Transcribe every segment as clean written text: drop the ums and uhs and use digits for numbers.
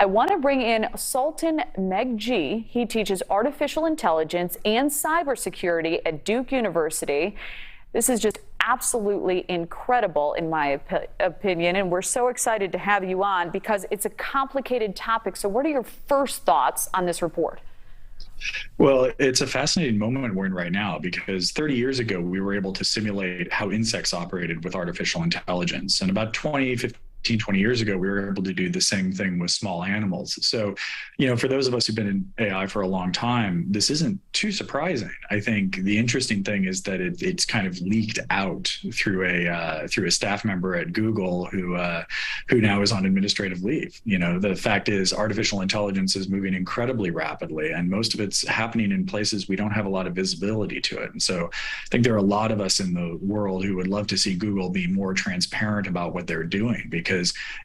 I want to bring in Sultan Meghji. He teaches artificial intelligence and cybersecurity at Duke University. This is just absolutely incredible, in my opinion, and we're so excited to have you on because it's a complicated topic. So what are your first thoughts on this report? Well, it's a fascinating moment we're in right now because 30 years ago, we were able to simulate how insects operated with artificial intelligence. And about 20 years ago, we were able to do the same thing with small animals. So, for those of us who've been in AI for a long time, this isn't too surprising. I think the interesting thing is that it's kind of leaked out through a staff member at Google who now is on administrative leave. The fact is artificial intelligence is moving incredibly rapidly, and most of it's happening in places we don't have a lot of visibility to it. And so I think there are a lot of us in the world who would love to see Google be more transparent about what they're doing, because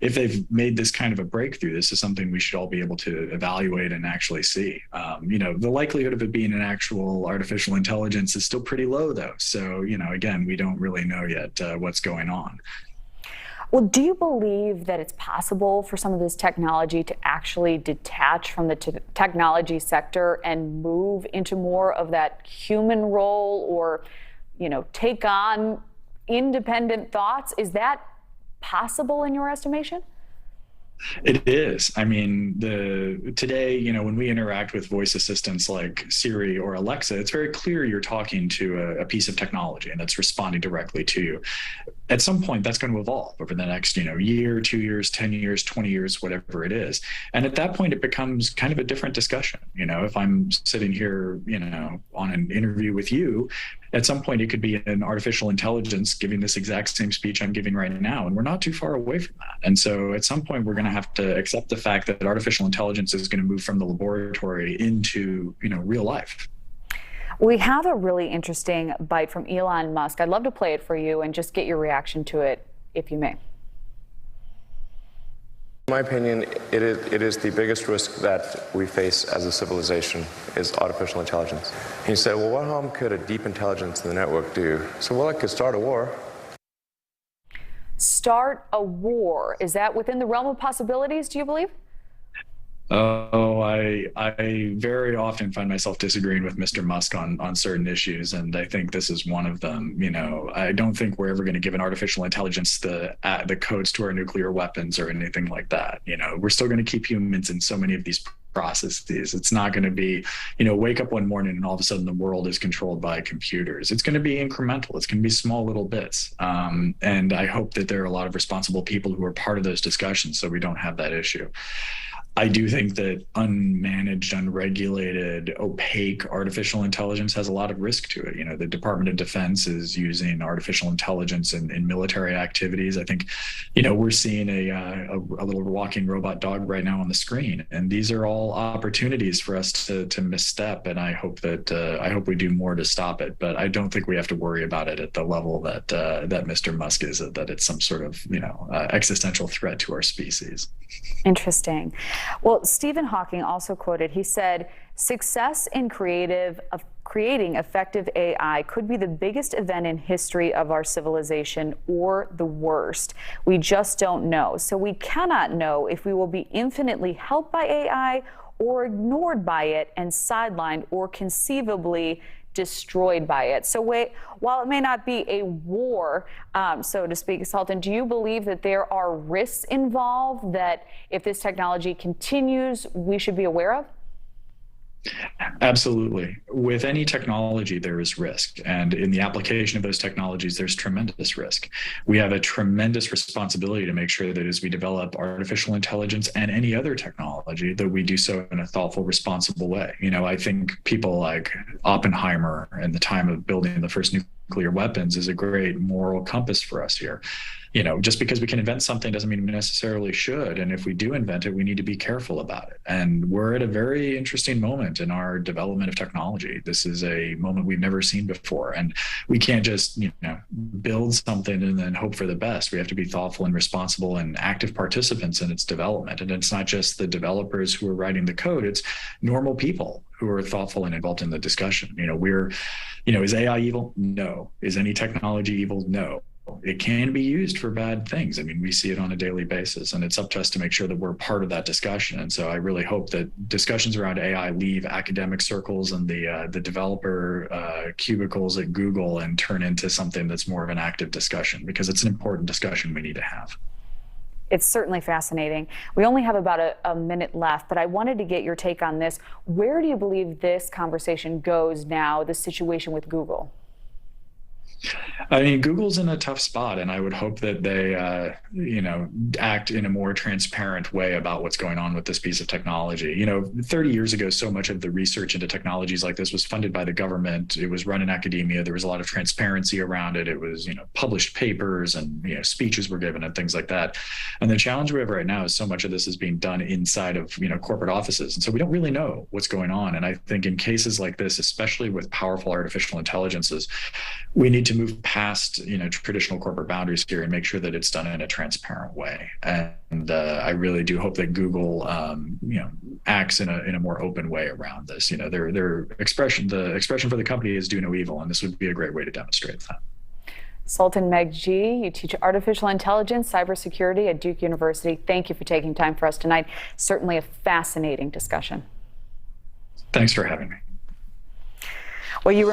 if they've made this kind of a breakthrough, this is something we should all be able to evaluate and actually see. The likelihood of it being an actual artificial intelligence is still pretty low, though. So, again, we don't really know yet what's going on. Well, do you believe that it's possible for some of this technology to actually detach from the technology sector and move into more of that human role, or, take on independent thoughts? Is that possible in your estimation? It is. I mean, today, when we interact with voice assistants like Siri or Alexa, it's very clear you're talking to a piece of technology and that's responding directly to you. At some point, that's going to evolve over the next, year, 2 years, 10 years, 20 years, whatever it is. And at that point, it becomes kind of a different discussion. If I'm sitting here, on an interview with you, at some point, it could be an artificial intelligence giving this exact same speech I'm giving right now. And we're not too far away from that. And so at some point, we're going to have to accept the fact that artificial intelligence is going to move from the laboratory into, real life. We have a really interesting bite from Elon Musk. I'd love to play it for you and just get your reaction to it, if you may. In my opinion, it is the biggest risk that we face as a civilization is artificial intelligence. And you say, well, what harm could a deep intelligence in the network do? So, well, it could start a war. Start a war. Is that within the realm of possibilities, do you believe? Oh, I very often find myself disagreeing with Mr. Musk on certain issues, and I think this is one of them. I don't think we're ever going to give an artificial intelligence the codes to our nuclear weapons or anything like that. We're still going to keep humans in so many of these processes. It's not going to be, wake up one morning and all of a sudden the world is controlled by computers. It's going to be incremental. It's going to be small little bits. And I hope that there are a lot of responsible people who are part of those discussions so we don't have that issue. I do think that unmanaged, unregulated, opaque artificial intelligence has a lot of risk to it. The Department of Defense is using artificial intelligence in military activities. I think, we're seeing a little walking robot dog right now on the screen, and these are all opportunities for us to misstep. And I hope we do more to stop it. But I don't think we have to worry about it at the level that Mr. Musk is, that it's some sort of existential threat to our species. Interesting. Well, Stephen Hawking also quoted, he said, "Success in creating effective AI could be the biggest event in history of our civilization or the worst. We just don't know. So we cannot know if we will be infinitely helped by AI or ignored by it and sidelined or conceivably destroyed by it." So while it may not be a war, so to speak, Sultan, do you believe that there are risks involved that if this technology continues, we should be aware of? Absolutely. With any technology, there is risk. And in the application of those technologies, there's tremendous risk. We have a tremendous responsibility to make sure that as we develop artificial intelligence and any other technology, that we do so in a thoughtful, responsible way. I think people like Oppenheimer and the time of building the first nuclear weapons is a great moral compass for us here. Just because we can invent something doesn't mean we necessarily should. And if we do invent it, we need to be careful about it. And we're at a very interesting moment in our development of technology. This is a moment we've never seen before. And we can't just, build something and then hope for the best. We have to be thoughtful and responsible and active participants in its development. And it's not just the developers who are writing the code, it's normal people who are thoughtful and involved in the discussion. Is AI evil? No. Is any technology evil? No. it can be used for bad things. I mean, we see it on a daily basis, and it's up to us to make sure that we're part of that discussion. And so I really hope that discussions around AI leave academic circles and the developer cubicles at Google and turn into something that's more of an active discussion, because it's an important discussion we need to have. It's certainly fascinating. We only have about a minute left, but I wanted to get your take on this. Where do you believe this conversation goes now, the situation with Google? I mean, Google's in a tough spot, and I would hope that they, act in a more transparent way about what's going on with this piece of technology. 30 years ago, so much of the research into technologies like this was funded by the government. It was run in academia. There was a lot of transparency around it. It was, published papers and, speeches were given and things like that. And the challenge we have right now is so much of this is being done inside of, corporate offices. And so we don't really know what's going on. And I think in cases like this, especially with powerful artificial intelligences, we need to move past traditional corporate boundaries here and make sure that it's done in a transparent way. And I really do hope that Google acts in a more open way around this. The expression for the company is do no evil, and this would be a great way to demonstrate that. Sultan Meghji, you teach artificial intelligence, cybersecurity at Duke University. Thank you for taking time for us tonight. Certainly a fascinating discussion. Thanks for having me. Well, you